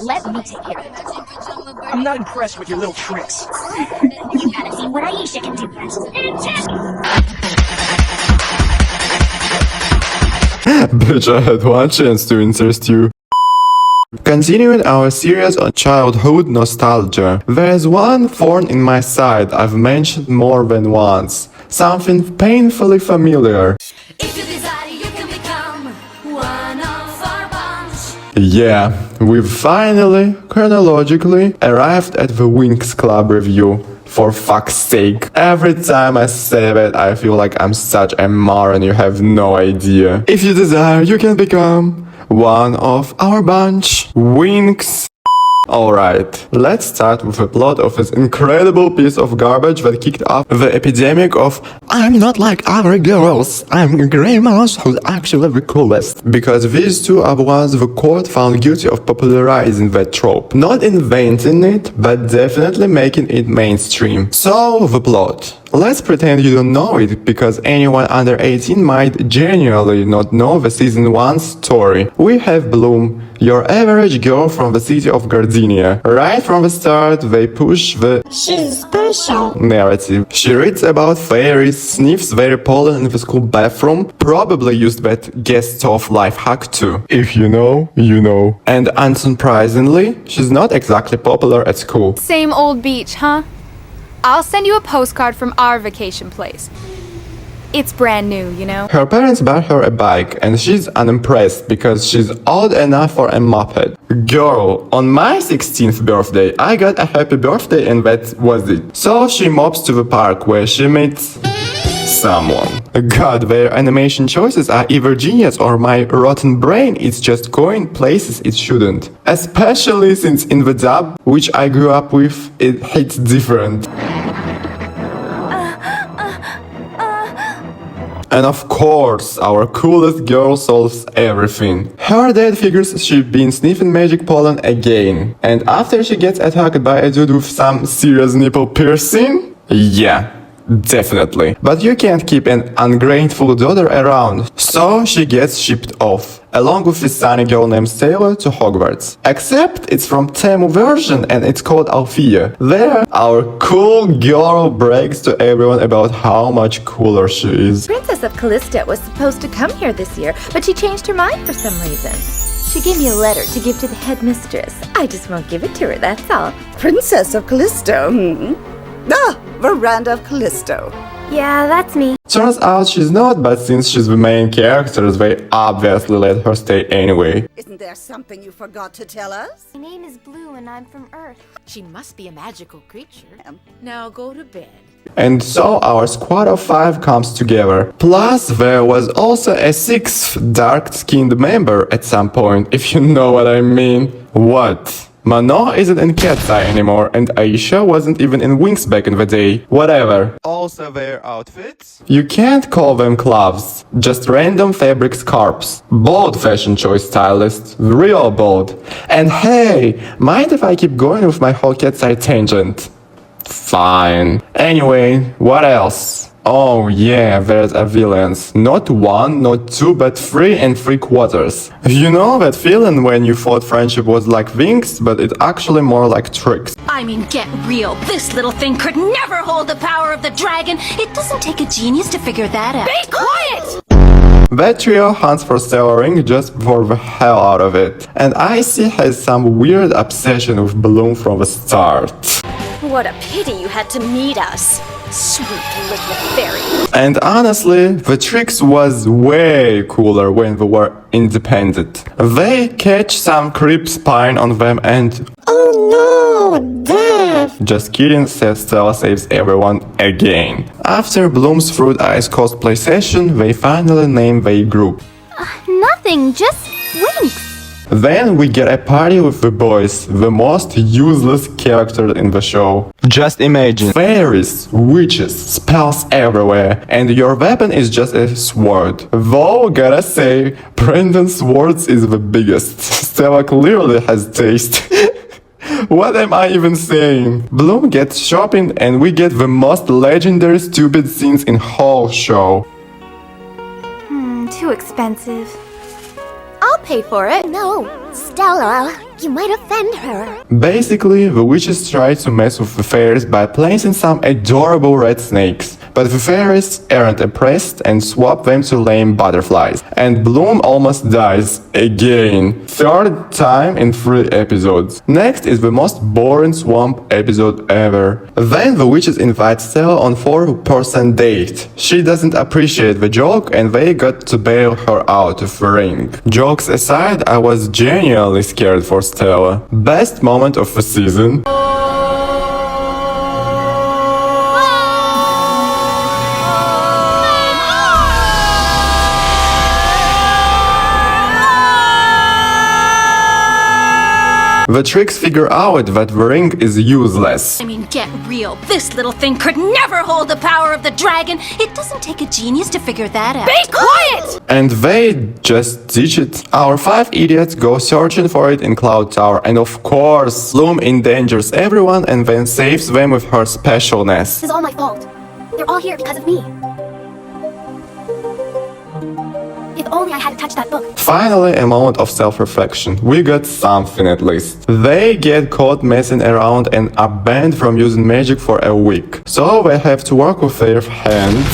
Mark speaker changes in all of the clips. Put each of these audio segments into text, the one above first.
Speaker 1: Let me take care of it.
Speaker 2: I'm not impressed with your little tricks.
Speaker 1: You gotta see what Aisha can do best.
Speaker 3: Bitch, I had one chance to interest you. Continuing our series on childhood nostalgia, there's one thorn in my side I've mentioned more than once. Something painfully familiar.
Speaker 4: If you desire, you can become one of our bunch.
Speaker 3: Yeah, we've finally, chronologically, arrived at the Winx Club review. For fuck's sake. Every time I say that, I feel like I'm such a moron, you have no idea. If you desire, you can become one of our bunch. Winx. Alright, let's start with the plot of this incredible piece of garbage that kicked off the epidemic of "I'm not like other girls, I'm a grey mouse who's actually the coolest." Because these two are the ones the court found guilty of popularizing that trope. Not inventing it, but definitely making it mainstream. So, the plot. Let's pretend you don't know it, because anyone under 18 might genuinely not know the season 1 story. We have Bloom, your average girl from the city of Gardenia. Right from the start, they push the "she's special" narrative. She reads about fairies, sniffs their pollen in the school bathroom, probably used that guest stove life hack too. If you know, you know. And unsurprisingly, she's not exactly popular at school.
Speaker 5: Same old beach, huh? I'll send you a postcard from our vacation place. It's brand new, you know?
Speaker 3: Her parents bought her a bike and she's unimpressed because she's old enough for a moped. Girl, on my 16th birthday, I got a happy birthday and that was it. So she mops to the park where she meets someone. God, their animation choices are either genius or my rotten brain is just going places it shouldn't. Especially since in the dub, which I grew up with, it hits different. And of course, our coolest girl solves everything. Her dad figures she's been sniffing magic pollen again. And after she gets attacked by a dude with some serious nipple piercing? Yeah. Definitely. But you can't keep an ungrateful daughter around. So she gets shipped off, along with this sunny girl named Sailor, to Hogwarts. Except it's from Temu version and it's called Althea. There, our cool girl brags to everyone about how much cooler she is.
Speaker 6: Princess of Callisto was supposed to come here this year, but she changed her mind for some reason. She gave me a letter to give to the headmistress. I just won't give it to her, that's all.
Speaker 7: Princess of Callisto, Ah, Veranda of Callisto.
Speaker 6: Yeah, that's me.
Speaker 3: Turns out she's not, but since she's the main character, they obviously let her stay anyway.
Speaker 7: Isn't there something you forgot to tell us?
Speaker 6: My name is Blue and I'm from Earth.
Speaker 8: She must be a magical creature. Now go to bed.
Speaker 3: And so our squad of 5 comes together. Plus, there was also a 6th dark-skinned member at some point, if you know what I mean. What? Manon isn't in Cat's Eye anymore, and Aisha wasn't even in Winx back in the day. Whatever. Also their outfits? You can't call them cloths, just random fabric scarps. Bold fashion choice stylist. Real bold. And hey, mind if I keep going with my whole Cat's Eye tangent? Fine. Anyway, what else? Oh yeah, there's a villains. Not 1, not 2, but 3 and 3/4. You know that feeling when you thought friendship was like Winx, but it's actually more like tricks.
Speaker 4: I mean, get real. This little thing could never hold the power of the dragon. It doesn't take a genius to figure that out. Be quiet!
Speaker 3: That trio hunts for Stella Ring just for the hell out of it. And Icy has some weird obsession with Bloom from the start.
Speaker 6: What a pity you had to meet us. Sweet little fairy.
Speaker 3: And honestly, the tricks was way cooler when they were independent. They catch some creep spying on them and "oh no, death!" Just kidding, says Stella saves everyone again. After Bloom's Fruit Eyes cosplay session, they finally name their group.
Speaker 6: Nothing, just Winx.
Speaker 3: Then we get a party with the boys, the most useless character in the show. Just imagine, fairies, witches, spells everywhere, and your weapon is just a sword. Though, gotta say, Brandon's swords is the biggest. Stella clearly has taste. What am I even saying? Bloom gets shopping and we get the most legendary stupid scenes in whole show.
Speaker 6: Too expensive. I'll pay for it.
Speaker 1: No, Stella. You might offend her.
Speaker 3: Basically, the witches try to mess with the fairies by placing some adorable red snakes, but the fairies aren't impressed and swap them to lame butterflies. And Bloom almost dies again, third time in 3 episodes. Next is the most boring swamp episode ever. Then the witches invite Stella on 4% date. She doesn't appreciate the joke and they got to bail her out of the ring. Jokes aside, I was genuinely scared for Stella. Best moment of the season. The tricks figure out that the ring is useless.
Speaker 4: I mean, get real. This little thing could never hold the power of the dragon. It doesn't take a genius to figure that out. Be quiet!
Speaker 3: And they just ditch it. Our 5 idiots go searching for it in Cloud Tower, and of course, Bloom endangers everyone and then saves them with her specialness.
Speaker 1: This is all my fault. They're all here because of me. If only I hadn't touched that book.
Speaker 3: Finally, a moment of self-reflection. We got something at least. They get caught messing around and are banned from using magic for a week. So they have to work with their hands.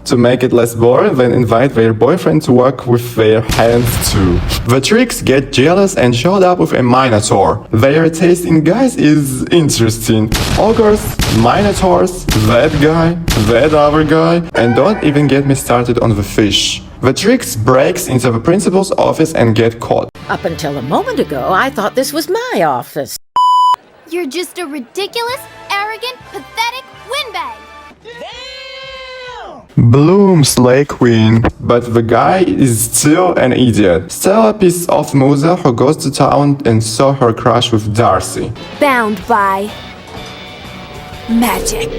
Speaker 3: To make it less boring, then invite their boyfriend to work with their hands too. The tricks get jealous and showed up with a minotaur. Their taste in guys is interesting. Ogres, minotaurs, that guy, that other guy, and don't even get me started on the fish. The tricks breaks into the principal's office and get caught.
Speaker 8: Up until a moment ago, I thought this was my office.
Speaker 5: You're just a ridiculous, arrogant, pathetic windbag.
Speaker 3: Bloom slay queen, but the guy is still an idiot. Stella pisses off Musa, who goes to town and saw her crush with Darcy.
Speaker 5: Bound by magic.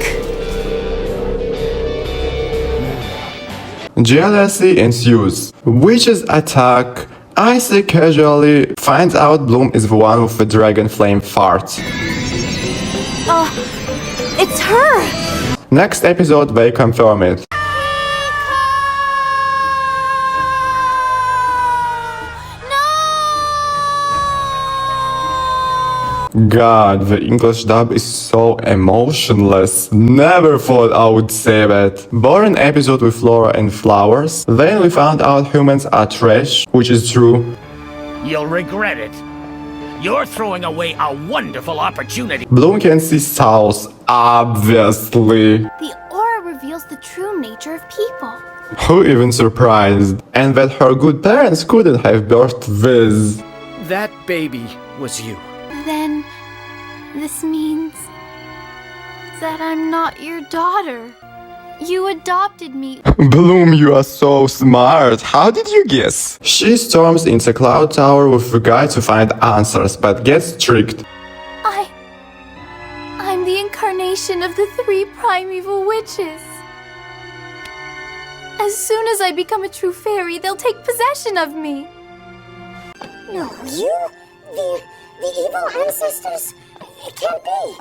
Speaker 3: Jealousy ensues. Witches attack. Isaac casually finds out Bloom is the one with the dragon flame fart.
Speaker 5: It's her!
Speaker 3: Next episode they confirm it. God, the English dub is so emotionless. Never thought I would say that. Boring episode with Flora and flowers. Then we found out humans are trash, which is true.
Speaker 2: You'll regret it. You're throwing away a wonderful opportunity.
Speaker 3: Bloom can see souls, obviously.
Speaker 5: The aura reveals the true nature of people.
Speaker 3: Who even surprised? And that her good parents couldn't have birthed this.
Speaker 2: That baby was you.
Speaker 5: Then this means that I'm not your daughter. You adopted me.
Speaker 3: Bloom, you are so smart. How did you guess? She storms into Cloud Tower with the guy to find answers, but gets tricked.
Speaker 5: I'm the incarnation of the 3 primeval witches. As soon as I become a true fairy, they'll take possession of me.
Speaker 1: No, the evil ancestors. It can't be.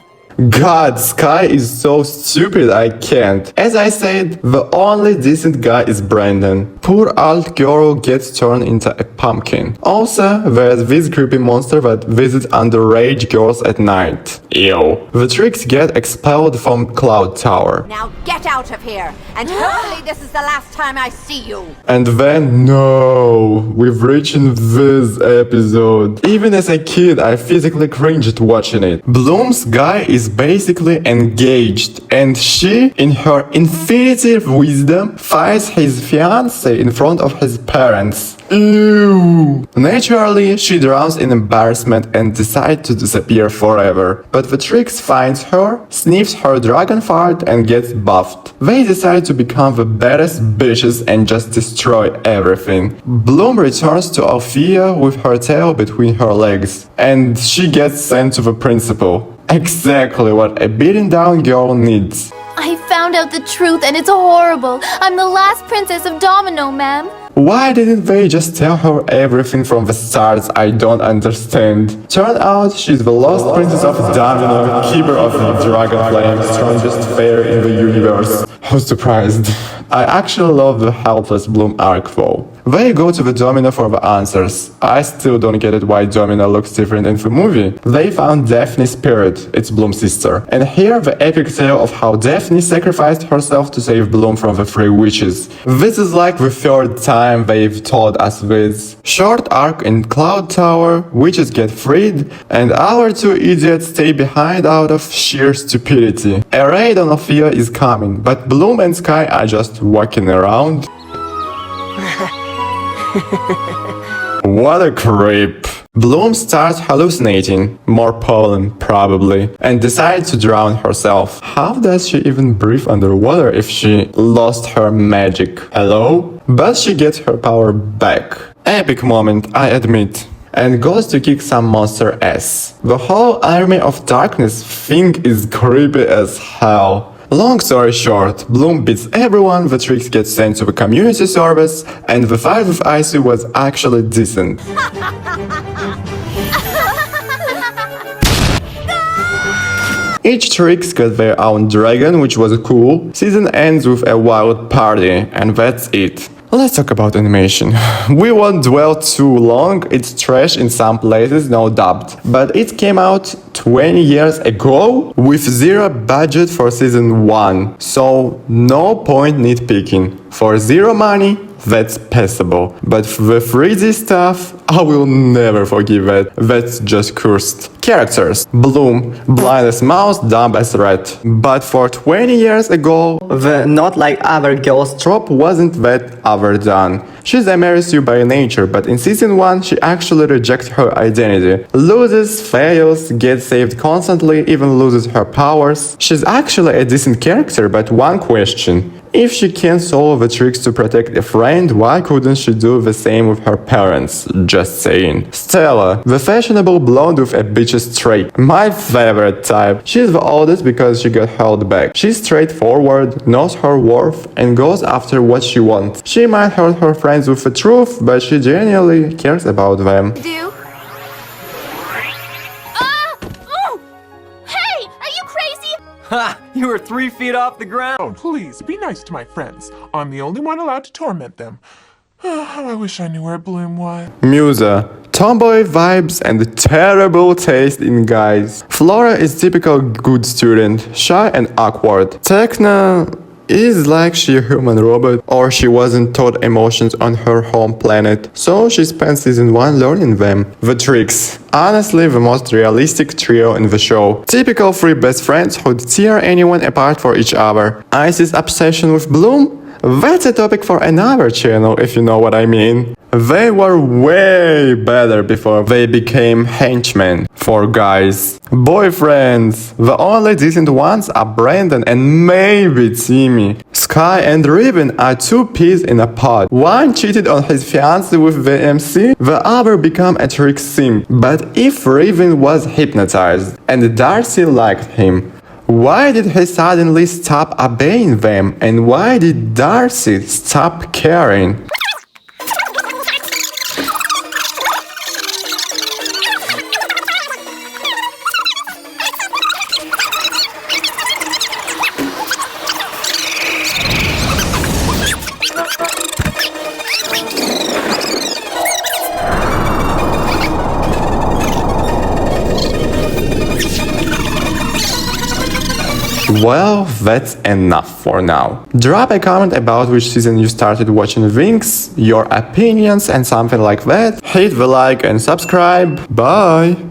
Speaker 3: God, Sky is so stupid I can't. As I said, the only decent guy is Brandon. Poor old girl gets turned into a pumpkin. Also, there's this creepy monster that visits underage girls at night. Ew. The tricks get expelled from Cloud Tower.
Speaker 8: Now get out of here, and hopefully this is the last time I see you.
Speaker 3: And then, no, we've reached this episode. Even as a kid, I physically cringed watching it. Bloom's guy is basically engaged, and she, in her infinity wisdom, fights his fiancé in front of his parents. Ew. Naturally, she drowns in embarrassment and decides to disappear forever. But the Trix finds her, sniffs her dragon fart and gets buffed. They decide to become the baddest bitches and just destroy everything. Bloom returns to Althea with her tail between her legs, and she gets sent to the principal. Exactly what a beaten down girl needs.
Speaker 5: I found out the truth and it's horrible. I'm the last princess of Domino, ma'am.
Speaker 3: Why didn't they just tell her everything from the start? I don't understand. Turned out she's the lost princess of Domino, keeper of the dragon flame, strongest fairy in the universe. How surprised. I actually love the helpless Bloom arc though. They go to the Domino for the answers. I still don't get it why Domino looks different in the movie. They found Daphne's spirit, it's Bloom's sister, and hear the epic tale of how Daphne sacrificed herself to save Bloom from the three witches. This is like the third time they've told us this. Short arc in Cloud Tower, witches get freed, and our two idiots stay behind out of sheer stupidity. A raid on Ophia is coming, but Bloom and Sky are just walking around. What a creep. Bloom starts hallucinating, more pollen probably, and decides to drown herself. How does she even breathe underwater if she lost her magic? Hello? But she gets her power back. Epic moment, I admit. And goes to kick some monster ass. The whole army of darkness thing is creepy as hell. Long story short, Bloom beats everyone, the tricks get sent to the community service, and the fight with Icy was actually decent. Each tricks got their own dragon, which was cool. Season ends with a wild party, and that's it. Let's talk about animation. We won't dwell too long, it's trash in some places, no doubt. But it came out 20 years ago with zero budget for season 1, so no point nitpicking. For zero money, that's passable. But the 3D stuff, I will never forgive it. That's just cursed. Characters. Bloom, blind as mouse, dumb as rat. But for 20 years ago, the not like other girls trope wasn't that overdone. She's a Marisu by nature, but in season 1, she actually rejects her identity. Loses, fails, gets saved constantly, even loses her powers. She's actually a decent character, but one question. If she can't solve the tricks to protect a friend, why couldn't she do the same with her parents? Just saying. Stella, the fashionable blonde with a bitch's trait. My favorite type. She's the oldest because she got held back. She's straightforward, knows her worth, and goes after what she wants. She might hurt her friends with the truth, but she genuinely cares about them.
Speaker 5: Do?
Speaker 4: Hey, are you crazy?
Speaker 9: Ha! You were 3 feet off the ground!
Speaker 10: Please, be nice to my friends. I'm the only one allowed to torment them. How I wish I knew where Bloom was.
Speaker 3: Musa. Tomboy vibes and terrible taste in guys. Flora is typical good student, shy and awkward. Tekna is like she a human robot, or she wasn't taught emotions on her home planet, so she spent season 1 learning them. The tricks. Honestly, the most realistic trio in the show. Typical 3 best friends who'd tear anyone apart for each other. Icy's obsession with Bloom? That's a topic for another channel, if you know what I mean. They were way better before they became henchmen for guys. Boyfriends. The only decent ones are Brandon and maybe Timmy. Sky and Riven are 2 peas in a pod. One cheated on his fiancée with the MC, the other became a trick simp. But if Riven was hypnotized and Darcy liked him, why did he suddenly stop obeying them, and why did Darcy stop caring? Well, that's enough for now. Drop a comment about which season you started watching Winx, your opinions and something like that. Hit the like and subscribe. Bye!